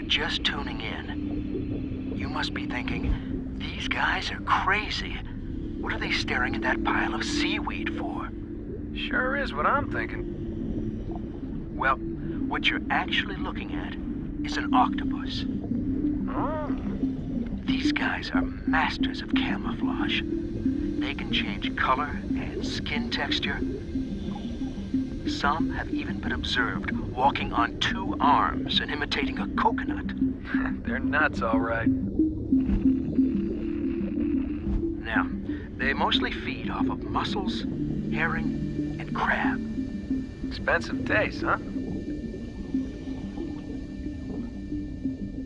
just tuning in, you must be thinking, these guys are crazy. What are they staring at that pile of seaweed for? Sure is what I'm thinking. Well, what you're actually looking at is an octopus. Oh. These guys are masters of camouflage. They can change color and skin texture. Some have even been observed walking on 2 arms and imitating a coconut. They're nuts, all right. Now, they mostly feed off of mussels, herring, and crab. Expensive taste, huh?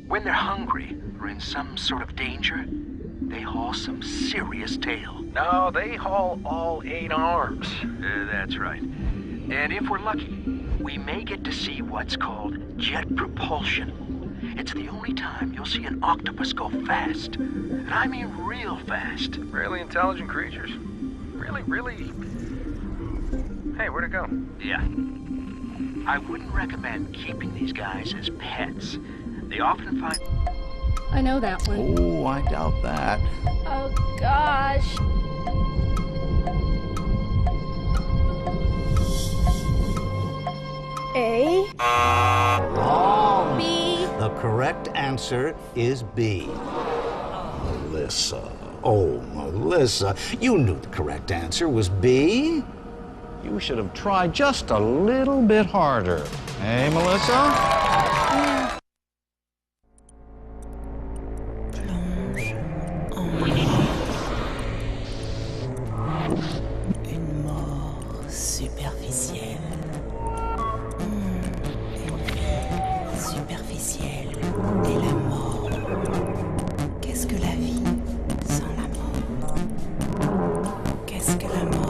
When they're hungry or in some sort of danger, they haul some serious tail. No, they haul all 8 arms. That's right. And if we're lucky, we may get to see what's called jet propulsion. It's the only time you'll see an octopus go fast. And I mean real fast. Really intelligent creatures. Really... Hey, where'd it go? Yeah. I wouldn't recommend keeping these guys as pets. They often find... I know that one. Oh, I doubt that. Oh, gosh. A. Wrong. B. The correct answer is B. Melissa. Oh, Melissa. You knew the correct answer was B. You should have tried just a little bit harder. Hey, Melissa? Une mort superficielle. Superficielle. Et la mort. Qu'est-ce que la vie sans la mort? Qu'est-ce que la mort?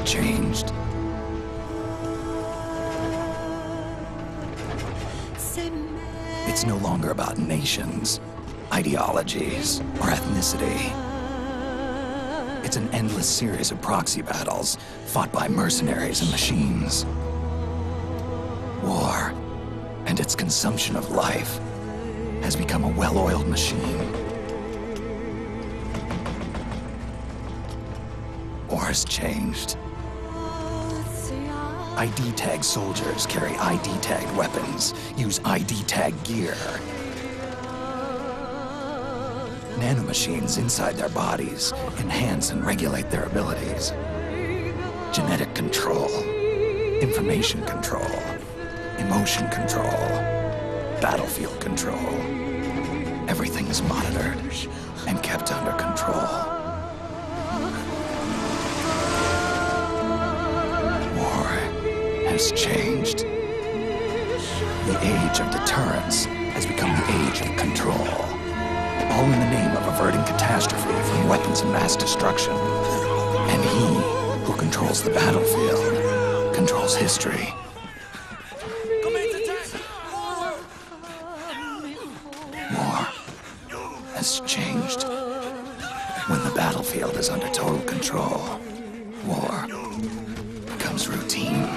Changed. It's no longer about nations, ideologies, or ethnicity. It's an endless series of proxy battles fought by mercenaries and machines. War and its consumption of life has become a well-oiled machine. War's changed. ID-tagged soldiers carry ID-tagged weapons, use ID-tagged gear. Nanomachines inside their bodies enhance and regulate their abilities. Genetic control, information control, emotion control, battlefield control. Everything's monitored and kept under control. War has changed. The age of deterrence has become the age of control. All in the name of averting catastrophe from weapons of mass destruction. And he who controls the battlefield controls history. War has changed. When the battlefield is under total control, war becomes routine.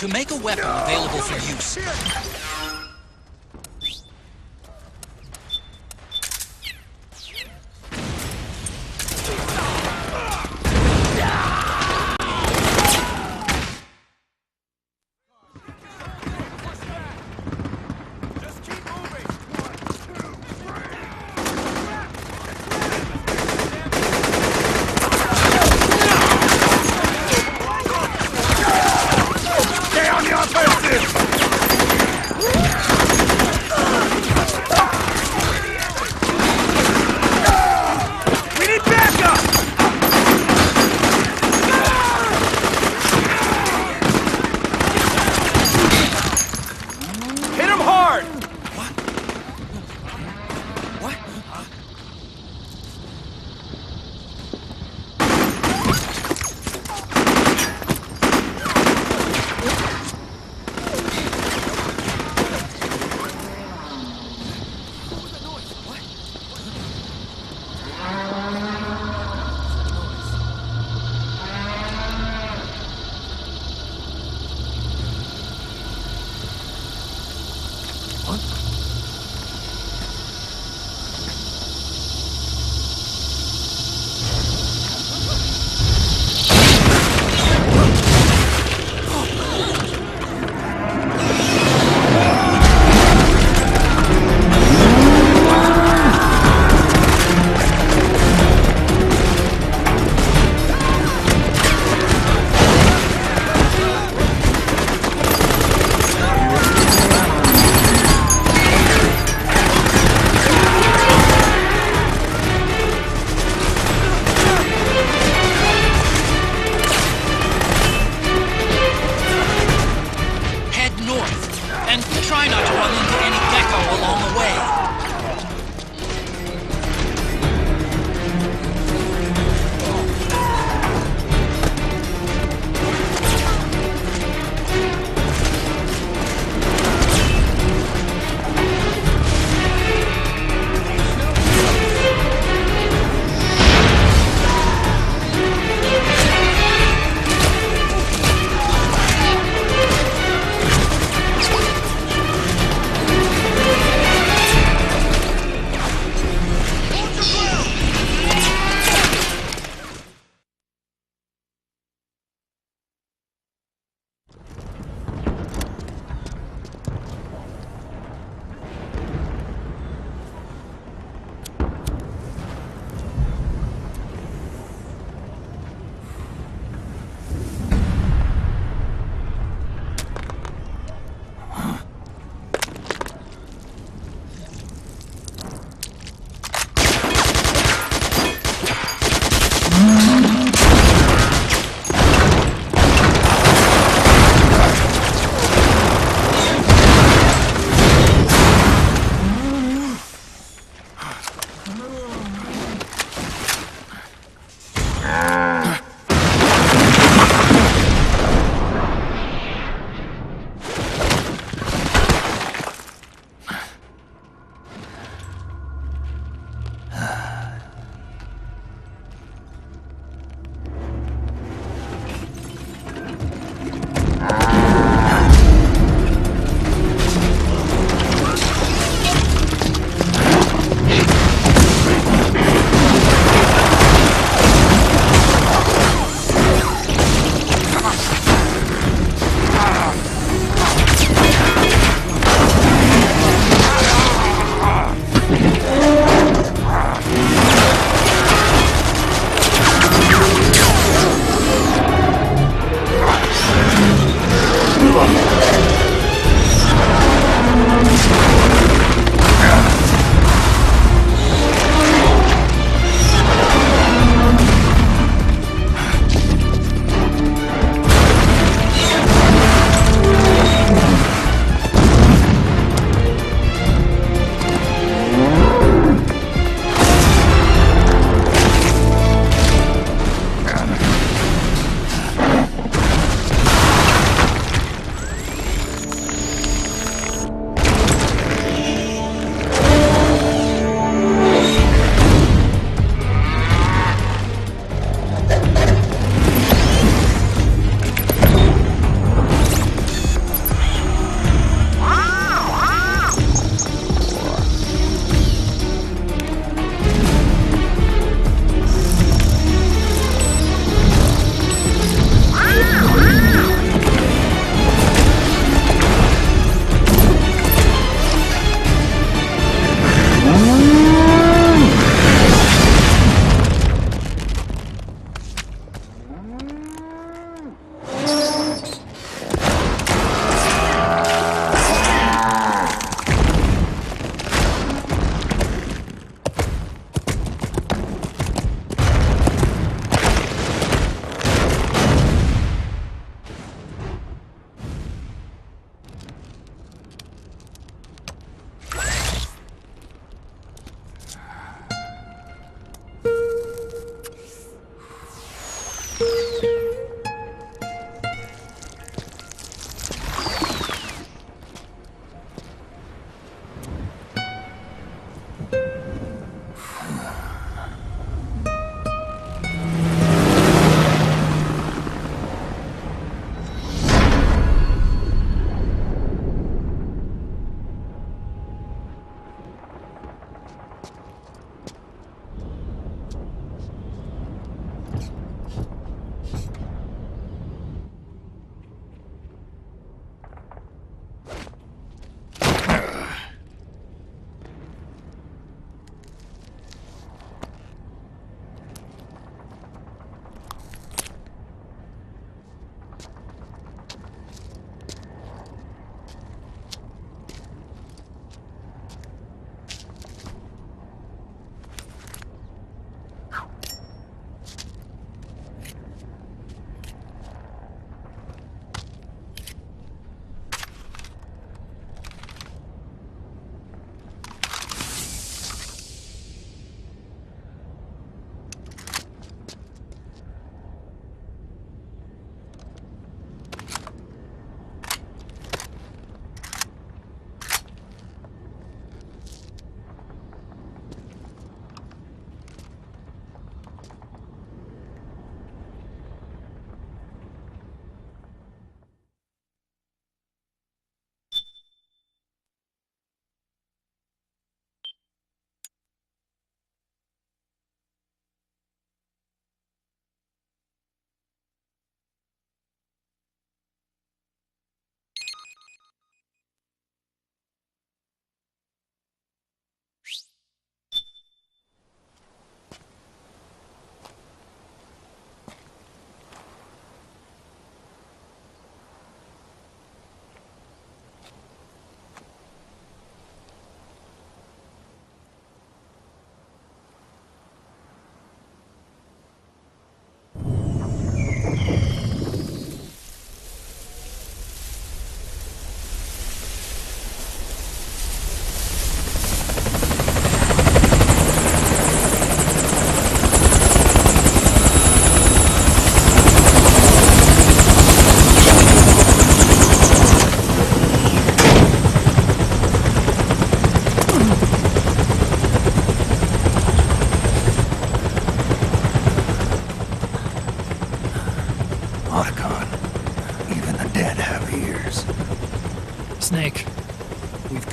To make a weapon available for use, Stay on the offensive!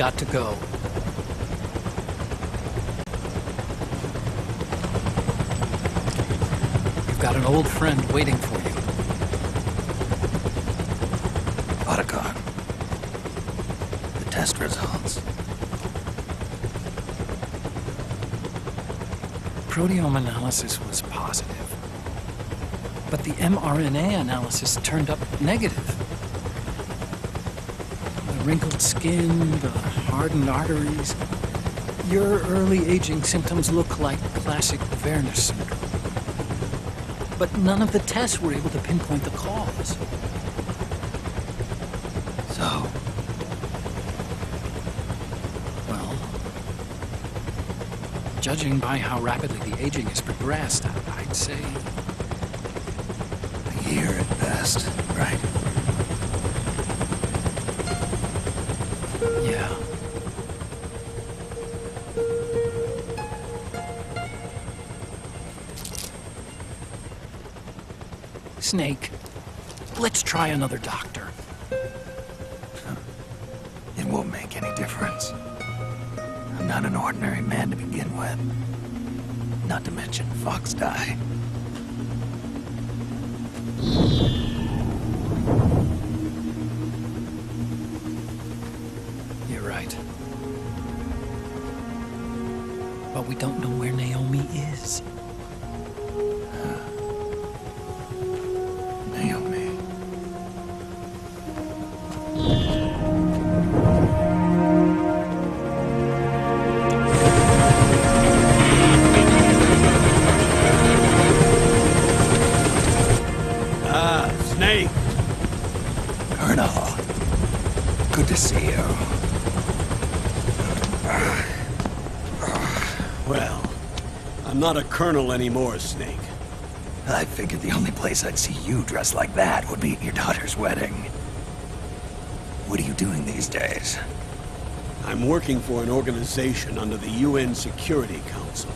got to go. You've got an old friend waiting for you. Otacon. The test results. Proteome analysis was positive, but the mRNA analysis turned up negative. The wrinkled skin, the hardened arteries. Your early aging symptoms look like classic Werner syndrome. But none of the tests were able to pinpoint the cause. So, Well, judging by how rapidly the aging has progressed, I'd say a year at best, right? yeah. Snake, let's try another doctor. It won't make any difference. I'm not an ordinary man to begin with. Not to mention Fox die. You're right. But we don't know where Naomi is. Naomi. Snake! Colonel. Good to see you. Well, I'm not a colonel anymore, Snake. I figured the only place I'd see you dressed like that would be at your daughter's wedding. What are you doing these days? I'm working for an organization under the UN Security Council.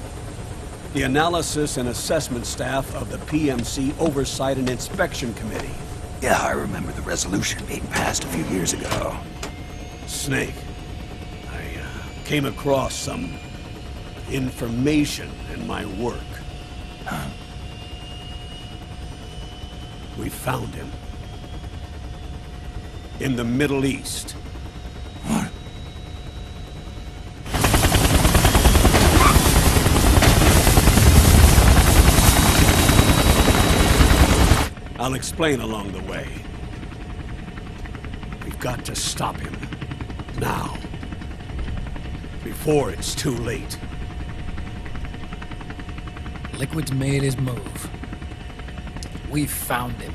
The Analysis and Assessment Staff of the PMC Oversight and Inspection Committee. Yeah, I remember the resolution being passed a few years ago. Snake, I came across some information in my work. Huh? We found him. In the Middle East. What? I'll explain along the way. We've got to stop him. Now. Before it's too late. Liquid's made his move. We found him.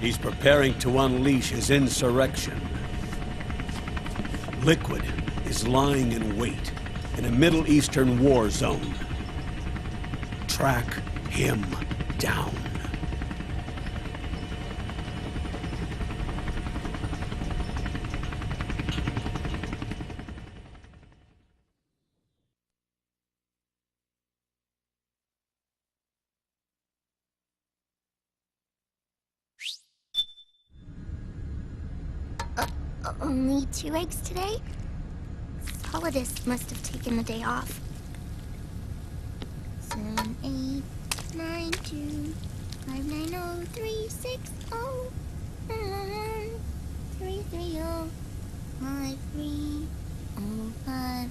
He's preparing to unleash his insurrection. Liquid is lying in wait in a Middle Eastern war zone. Track him down. Only 2 eggs today? Solidus must have taken the day off. 7, 8, 9, 2, 5, 9, 0, 3, 6, 0, 3, 3, 0, 5, 3, 0, 5,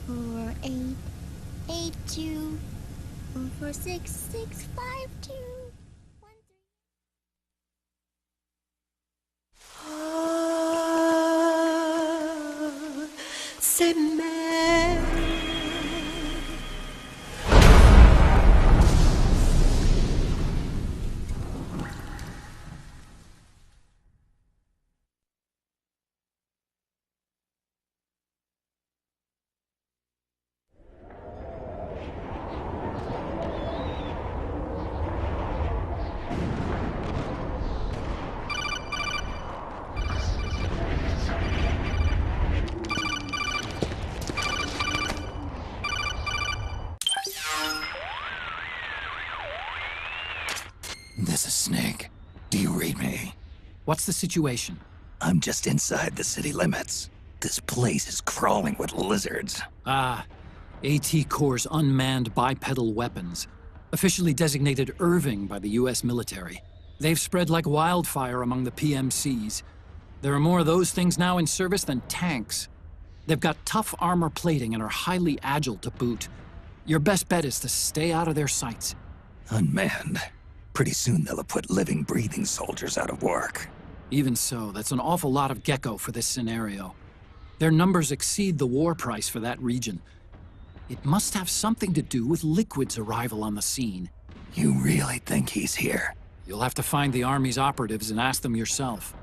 4, 8, 8, 2, 4, 4, 6, 6, 5, 2. C'est mère. What's the situation? I'm just inside the city limits. This place is crawling with lizards. Ah, AT Corps' unmanned bipedal weapons, officially designated Irving by the US military. They've spread like wildfire among the PMCs. There are more of those things now in service than tanks. They've got tough armor plating and are highly agile to boot. Your best bet is to stay out of their sights. Unmanned. Pretty soon they'll have put living, breathing soldiers out of work. Even so, that's an awful lot of gecko for this scenario. Their numbers exceed the war price for that region. It must have something to do with Liquid's arrival on the scene. You really think he's here? You'll have to find the Army's operatives and ask them yourself.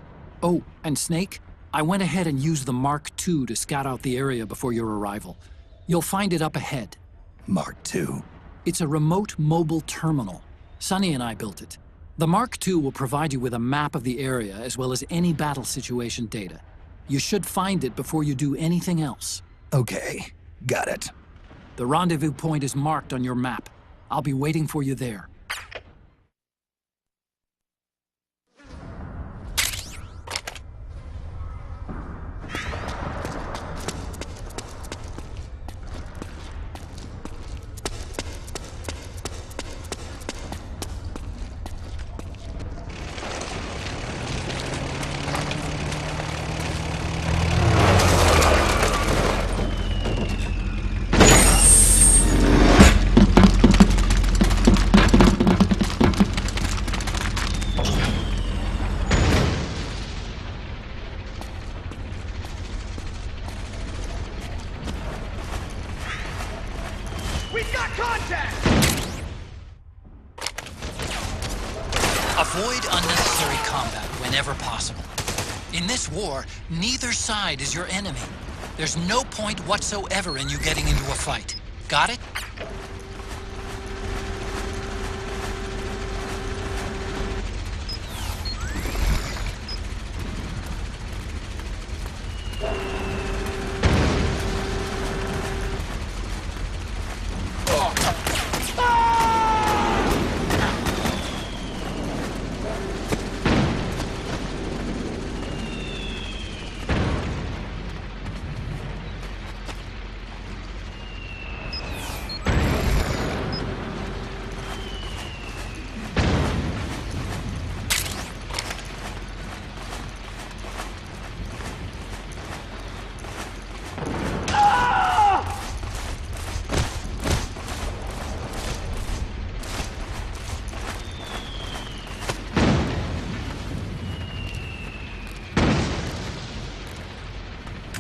Oh, and Snake, I went ahead and used the Mark II to scout out the area before your arrival. You'll find it up ahead. Mark II? It's a remote mobile terminal. Sonny and I built it. The Mark II will provide you with a map of the area as well as any battle situation data. You should find it before you do anything else. Okay, got it. The rendezvous point is marked on your map. I'll be waiting for you there. Avoid unnecessary combat whenever possible. In this war, neither side is your enemy. There's no point whatsoever in you getting into a fight. Got it?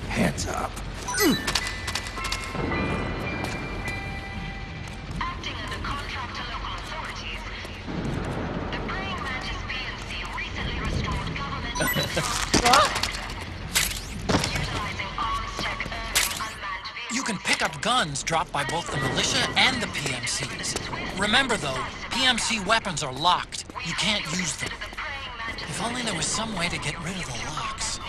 Hands up. Acting under contract to local authorities, the Praying Mantis PMC recently restored government utilizing arms tech unmanned vehicles. You can pick up guns dropped by both the militia and the PMCs. Remember though, PMC weapons are locked. You can't use them. If only there was some way to get rid of the locks.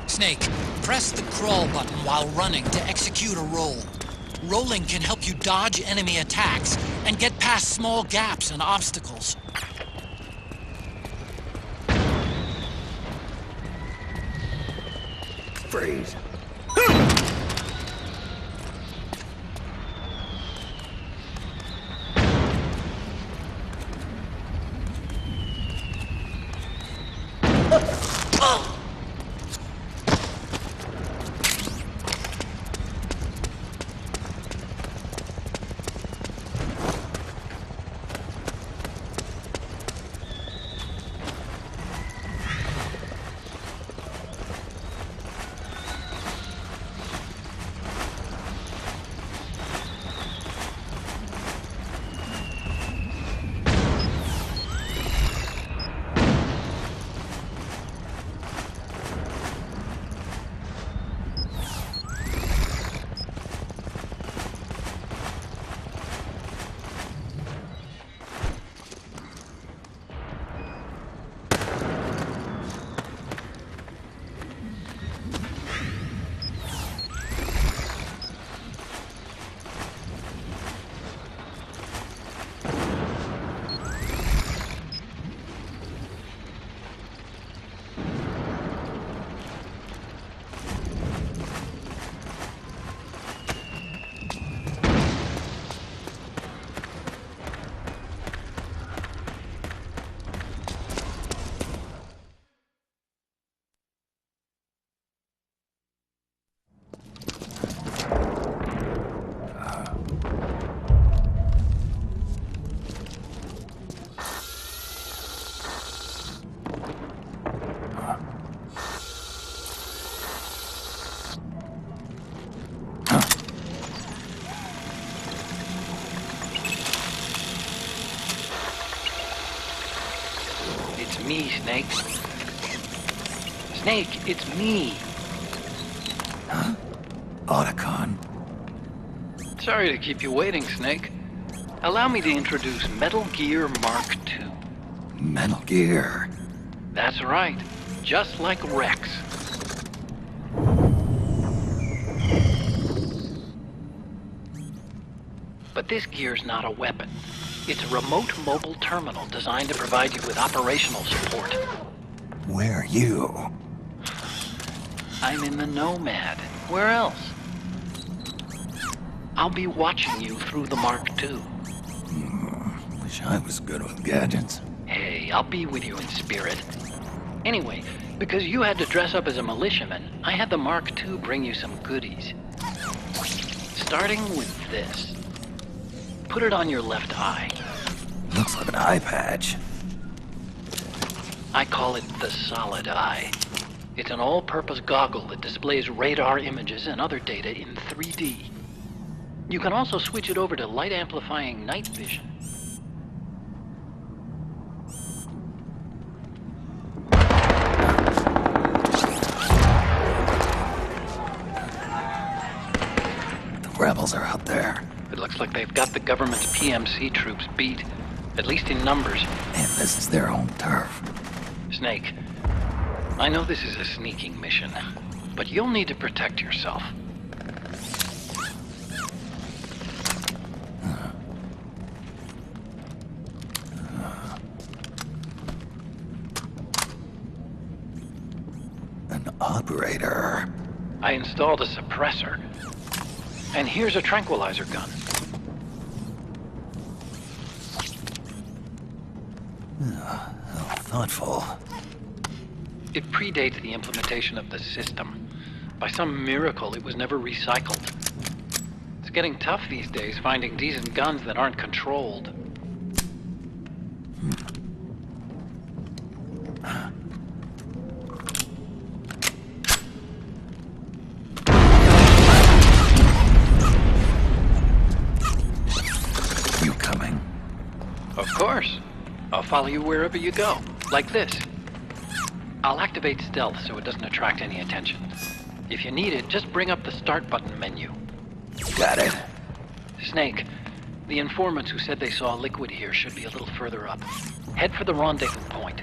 Snake, press the crawl button while running to execute a roll. Rolling can help you dodge enemy attacks and get past small gaps and obstacles. Freeze. me, Snake. Snake, it's me. Huh? Otacon. Sorry to keep you waiting, Snake. Allow me to introduce Metal Gear Mark II. Metal Gear. That's right. Just like Rex. But this gear's not a weapon. It's a remote mobile terminal designed to provide you with operational support. Where are you? I'm in the Nomad. Where else? I'll be watching you through the Mark II. Wish I was good with gadgets. Hey, I'll be with you in spirit. Anyway, because you had to dress up as a militiaman, I had the Mark II bring you some goodies. Starting with this. Put it on your left eye. Looks like an eye patch. I call it the Solid Eye. It's an all-purpose goggle that displays radar images and other data in 3D. You can also switch it over to light-amplifying night vision. The rebels are out there. It looks like they've got the government's PMC troops beat, at least in numbers. And this is their home turf. Snake, I know this is a sneaking mission, but you'll need to protect yourself. An operator. I installed a suppressor. And here's a tranquilizer gun. How thoughtful. It predates the implementation of the system. By some miracle, it was never recycled. It's getting tough these days finding decent guns that aren't controlled. You coming? Of course. I'll follow you wherever you go, like this. I'll activate stealth so it doesn't attract any attention. If you need it, just bring up the start button menu. Got it. Snake, the informants who said they saw liquid here should be a little further up. Head for the rendezvous point.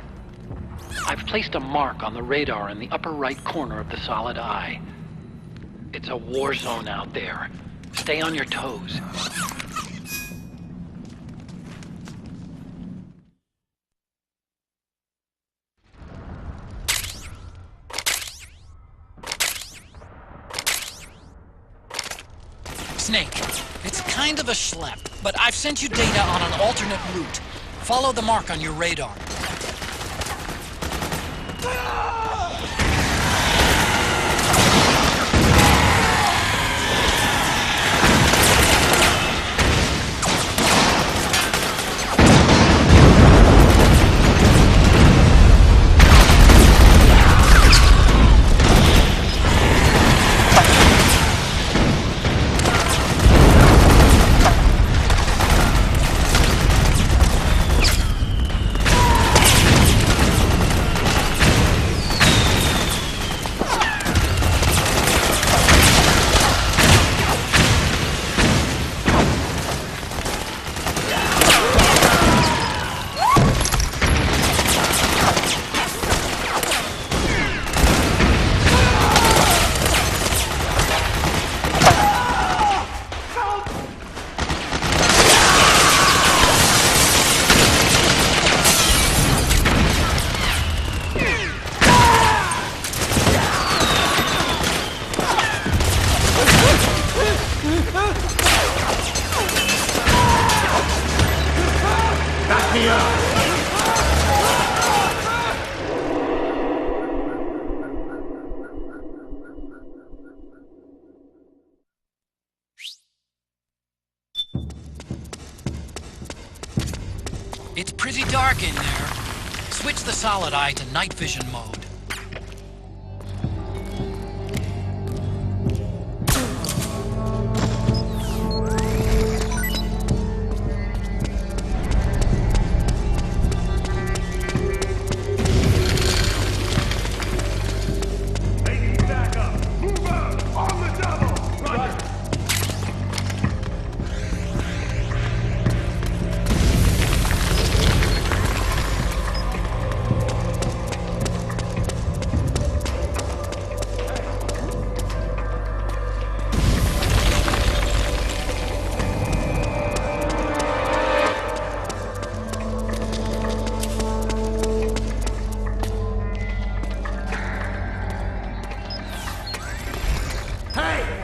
I've placed a mark on the radar in the upper right corner of the Solid Eye. It's a war zone out there. Stay on your toes. Snake, it's kind of a schlep, but I've sent you data on an alternate route. Follow the mark on your radar. It's pretty dark in there. Switch the Solid Eye to night vision mode.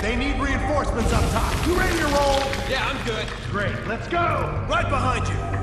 They need reinforcements up top. You ready to roll? Yeah, I'm good. Great, let's go! Right behind you!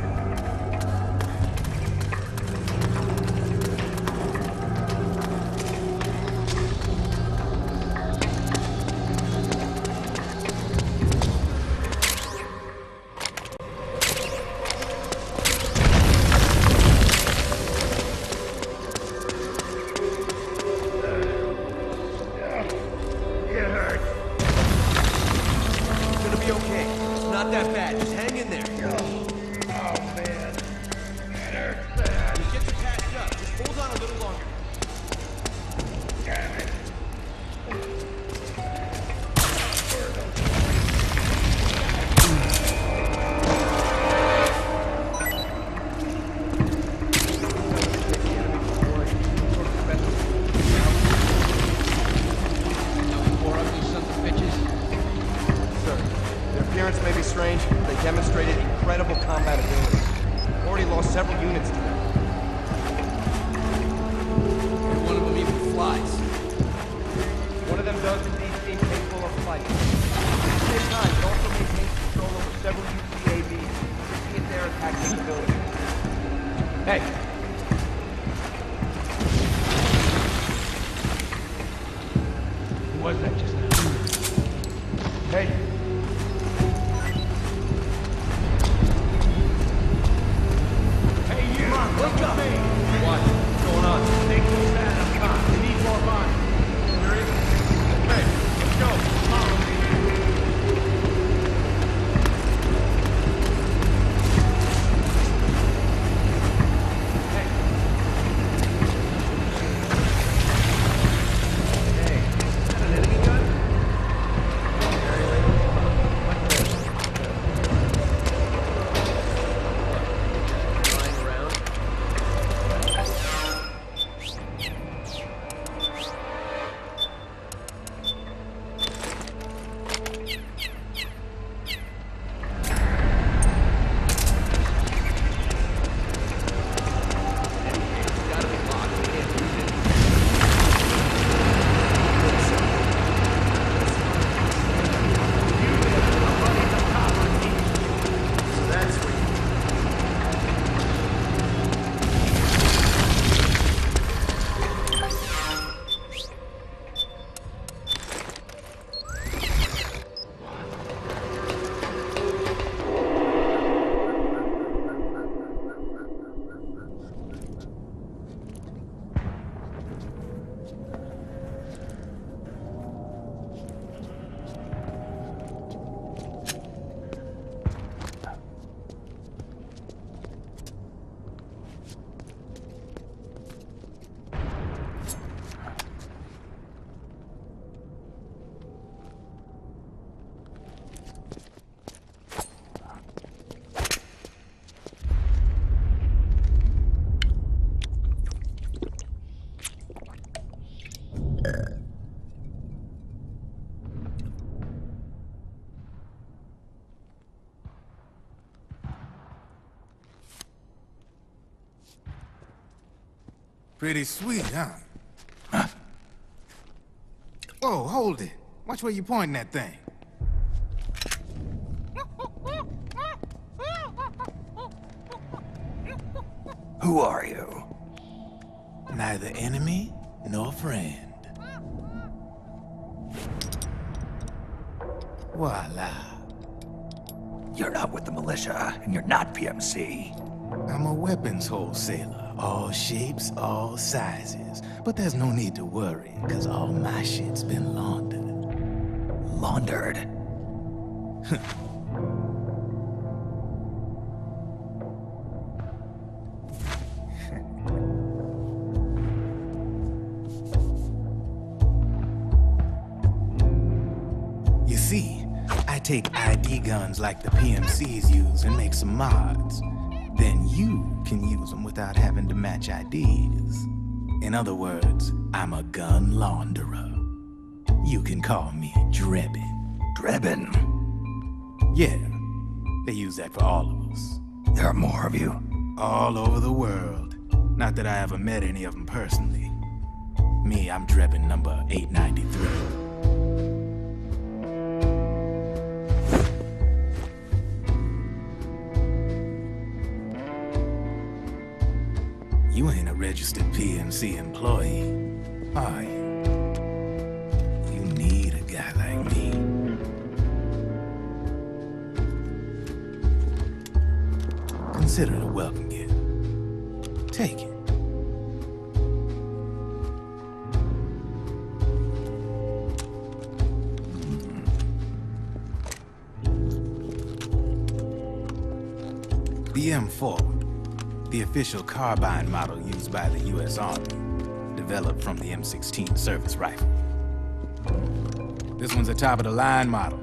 Pretty sweet, huh? Whoa, hold it. Watch where you pointing that thing. Who are you? Neither enemy nor friend. Voila. You're not with the militia, and you're not PMC. I'm a weapons wholesaler. All shapes, all sizes. But there's no need to worry, because all my shit's been laundered. Laundered? You see, I take ID guns like the PMCs use and make some mods. Then you can use them without having to match IDs. In other words, I'm a gun launderer. You can call me Drebin. Drebin? Yeah, they use that for all of us. There are more of you? All over the world. Not that I ever met any of them personally. Me, I'm Drebin number 893. registered PMC employee, are you? You need a guy like me. Consider it a welcome gift. Take it. The M4, the official carbine model used by the U.S. Army, developed from the M16 service rifle. This one's a top-of-the-line model,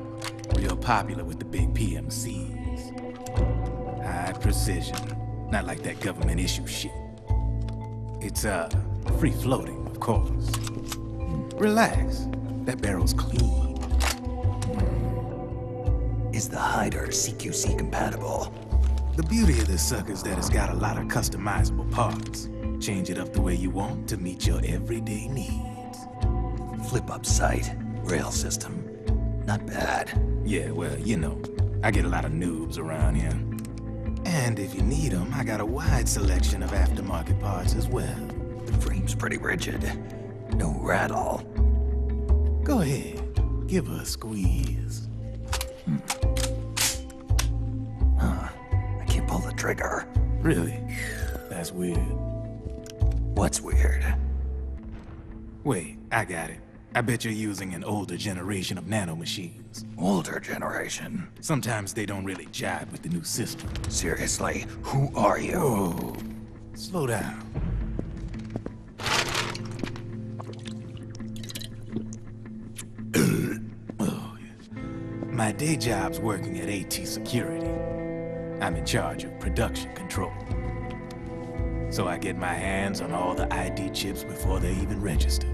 real popular with the big PMCs. High precision, not like that government issue shit. It's, free-floating, of course. Relax, that barrel's clean. Is the hider CQC compatible? The beauty of this sucker is that it's got a lot of customizable parts. Change it up the way you want to meet your everyday needs. Flip-up sight, rail system. Not bad. Yeah, well, you know, I get a lot of noobs around here. And if you need them, I got a wide selection of aftermarket parts as well. The frame's pretty rigid. No rattle. Go ahead, give her a squeeze. Pull the trigger. Really? That's weird. What's weird? Wait, I got it. I bet you're using an older generation of nanomachines. Older generation? Sometimes they don't really jive with the new system. Seriously, who are you? Whoa. Slow down. Oh, yeah. My day job's working at AT Security. I'm in charge of production control. So I get my hands on all the ID chips before they even register.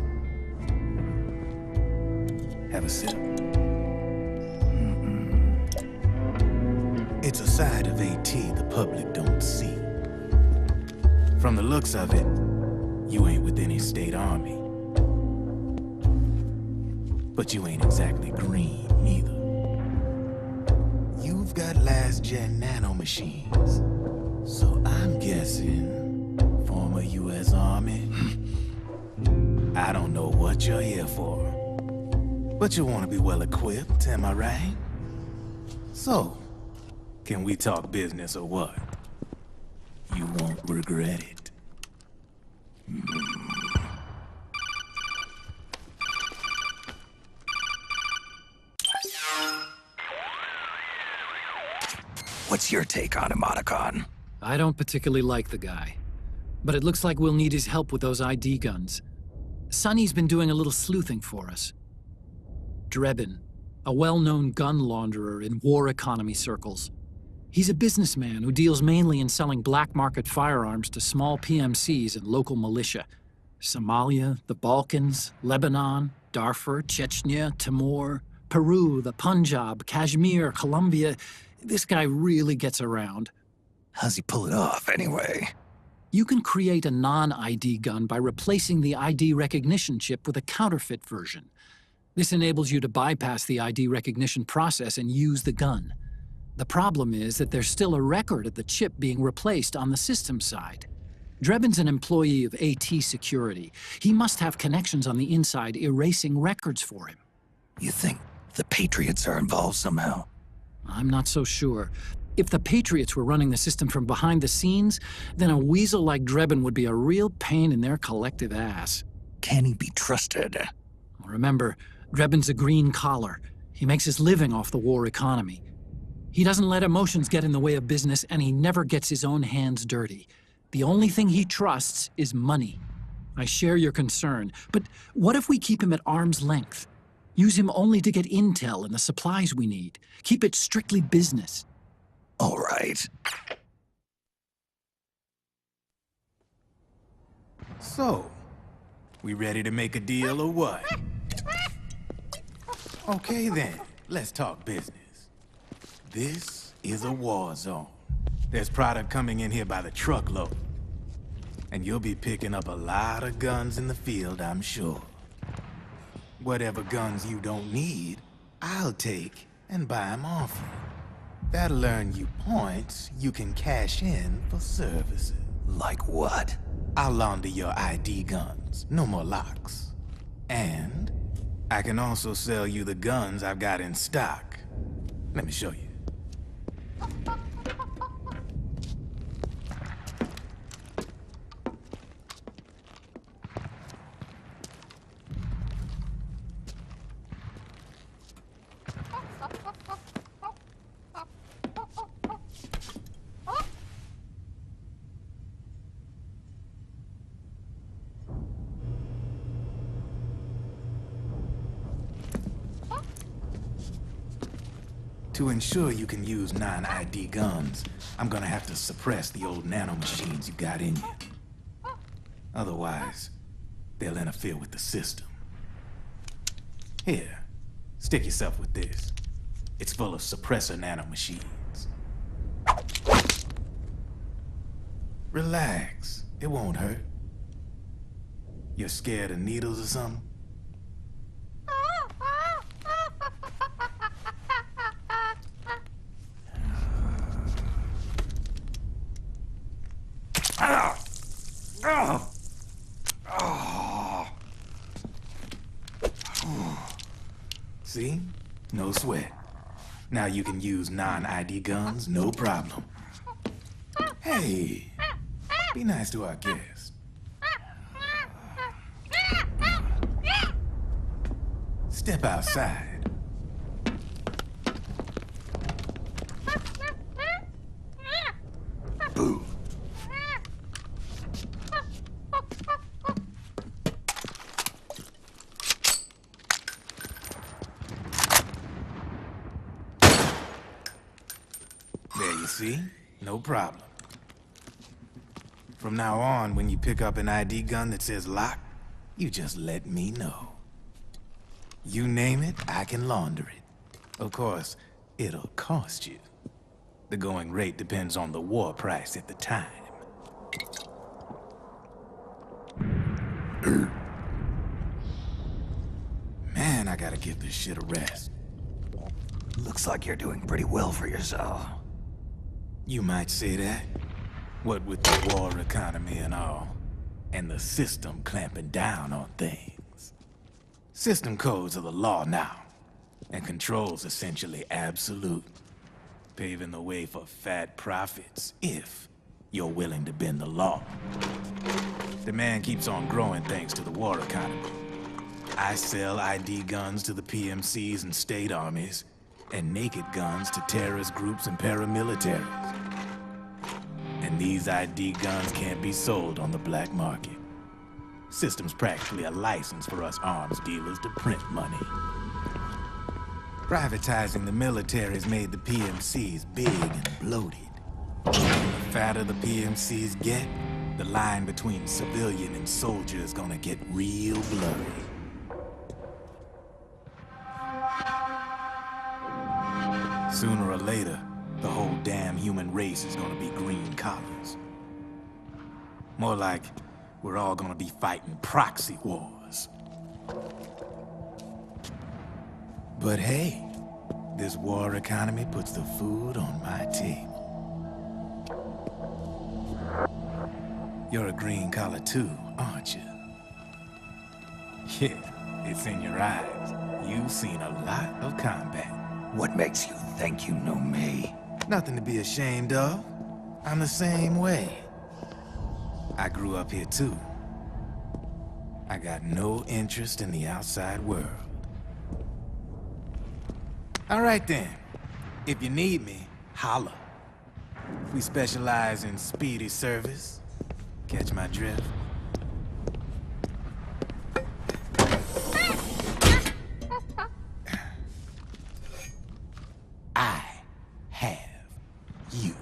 Have a sip. It's a side of AT the public don't see. From the looks of it, you ain't with any state army. But you ain't exactly green, neither. You've got last-gen nanomachines. So I'm guessing former U.S. Army. I don't know what you're here for. But you want to be well-equipped, am I right? So, can we talk business or what? You won't regret it. What's your take on Emoticon? I don't particularly like the guy. But it looks like we'll need his help with those ID guns. Sonny's been doing a little sleuthing for us. Drebin, a well-known gun launderer in war economy circles. He's a businessman who deals mainly in selling black-market firearms to small PMCs and local militia. Somalia, the Balkans, Lebanon, Darfur, Chechnya, Timor, Peru, the Punjab, Kashmir, Colombia. This guy really gets around. How's he pull it off, anyway? You can create a non-ID gun by replacing the ID recognition chip with a counterfeit version. This enables you to bypass the ID recognition process and use the gun. The problem is that there's still a record of the chip being replaced on the system side. Drebin's an employee of AT Security. He must have connections on the inside erasing records for him. You think the Patriots are involved somehow? I'm not so sure. If the Patriots were running the system from behind the scenes, then a weasel like Drebin would be a real pain in their collective ass. Can he be trusted? Remember, Drebin's a green collar. He makes his living off the war economy. He doesn't let emotions get in the way of business, and he never gets his own hands dirty. The only thing he trusts is money. I share your concern, but what if we keep him at arm's length? Use him only to get intel and the supplies we need. Keep it strictly business. All right. So, we ready to make a deal or what? Okay then, let's talk business. This is a war zone. There's product coming in here by the truckload. And you'll be picking up a lot of guns in the field, I'm sure. Whatever guns you don't need, I'll take and buy them off you. That'll earn you points you can cash in for services. Like what? I'll launder your ID guns. No more locks. And I can also sell you the guns I've got in stock. Let me show you. To ensure you can use non-ID guns, I'm gonna have to suppress the old nanomachines you got in you. Otherwise, they'll interfere with the system. Here, stick yourself with this. It's full of suppressor nanomachines. Relax, it won't hurt. You're scared of needles or something? See? No sweat. Now you can use non-ID guns, no problem. Hey, be nice to our guest. Step outside. Boo. There you see? No problem. From now on, when you pick up an ID gun that says lock, you just let me know. You name it, I can launder it. Of course, it'll cost you. The going rate depends on the war price at the time. Man, I gotta give this shit a rest. Looks like you're doing pretty well for yourself. You might say that. What with the war economy and all, and the system clamping down on things. System codes are the law now, and control's essentially absolute, paving the way for fat profits if you're willing to bend the law. Demand keeps on growing thanks to the war economy. I sell ID guns to the PMCs and state armies, and naked guns to terrorist groups and paramilitaries. And these ID guns can't be sold on the black market. System's practically a license for us arms dealers to print money. Privatizing the military's made the PMCs big and bloated. The fatter the PMCs get, the line between civilian and soldier is gonna get real blurry. Sooner or later, the whole damn human race is gonna be green collars. More like we're all gonna be fighting proxy wars. But hey, this war economy puts the food on my table. You're a green collar too, aren't you? Yeah, it's in your eyes. You've seen a lot of combat. What makes you think you know me? Nothing to be ashamed of. I'm the same way. I grew up here too. I got no interest in the outside world. All right then. If you need me, holla. We specialize in speedy service. Catch my drift? I have you.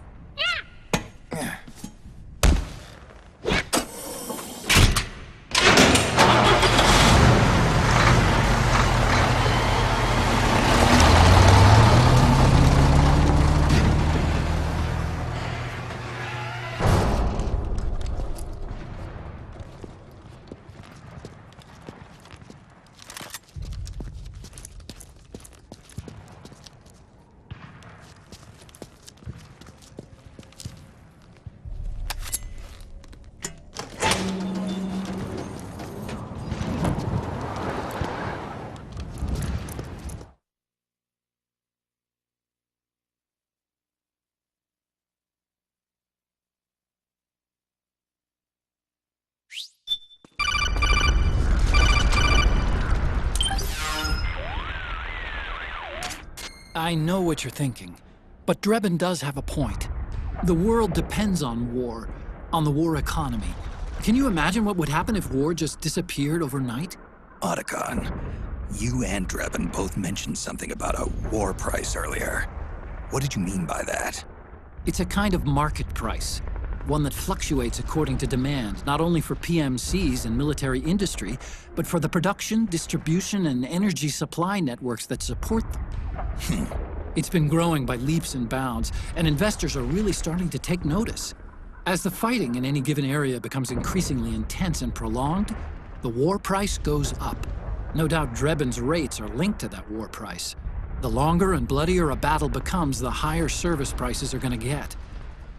I know what you're thinking, but Drebin does have a point. The world depends on war, on the war economy. Can you imagine what would happen if war just disappeared overnight? Otacon, you and Drebin both mentioned something about a war price earlier. What did you mean by that? It's a kind of market price, one that fluctuates according to demand, not only for PMCs and military industry, but for the production, distribution, and energy supply networks that support them. It's been growing by leaps and bounds, and investors are really starting to take notice. As the fighting in any given area becomes increasingly intense and prolonged, the war price goes up. No doubt Drebin's rates are linked to that war price. The longer and bloodier a battle becomes, the higher service prices are going to get.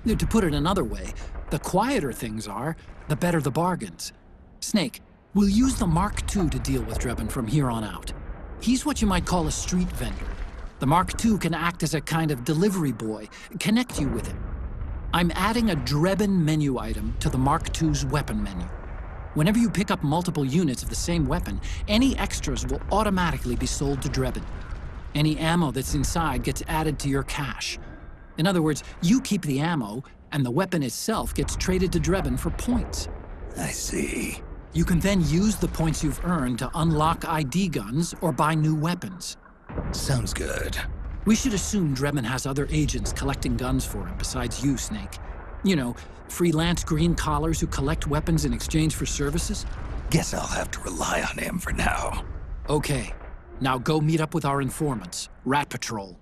To put it another way, the quieter things are, the better the bargains. Snake, we'll use the Mark II to deal with Drebin from here on out. He's what you might call a street vendor. The Mark II can act as a kind of delivery boy, connect you with him. I'm adding a Drebin menu item to the Mark II's weapon menu. Whenever you pick up multiple units of the same weapon, any extras will automatically be sold to Drebin. Any ammo that's inside gets added to your cache. In other words, you keep the ammo, and the weapon itself gets traded to Drebin for points. I see. You can then use the points you've earned to unlock ID guns or buy new weapons. Sounds good. We should assume Drebin has other agents collecting guns for him besides you, Snake. You know, freelance green collars who collect weapons in exchange for services? Guess I'll have to rely on him for now. Okay. Now go meet up with our informants, Rat Patrol.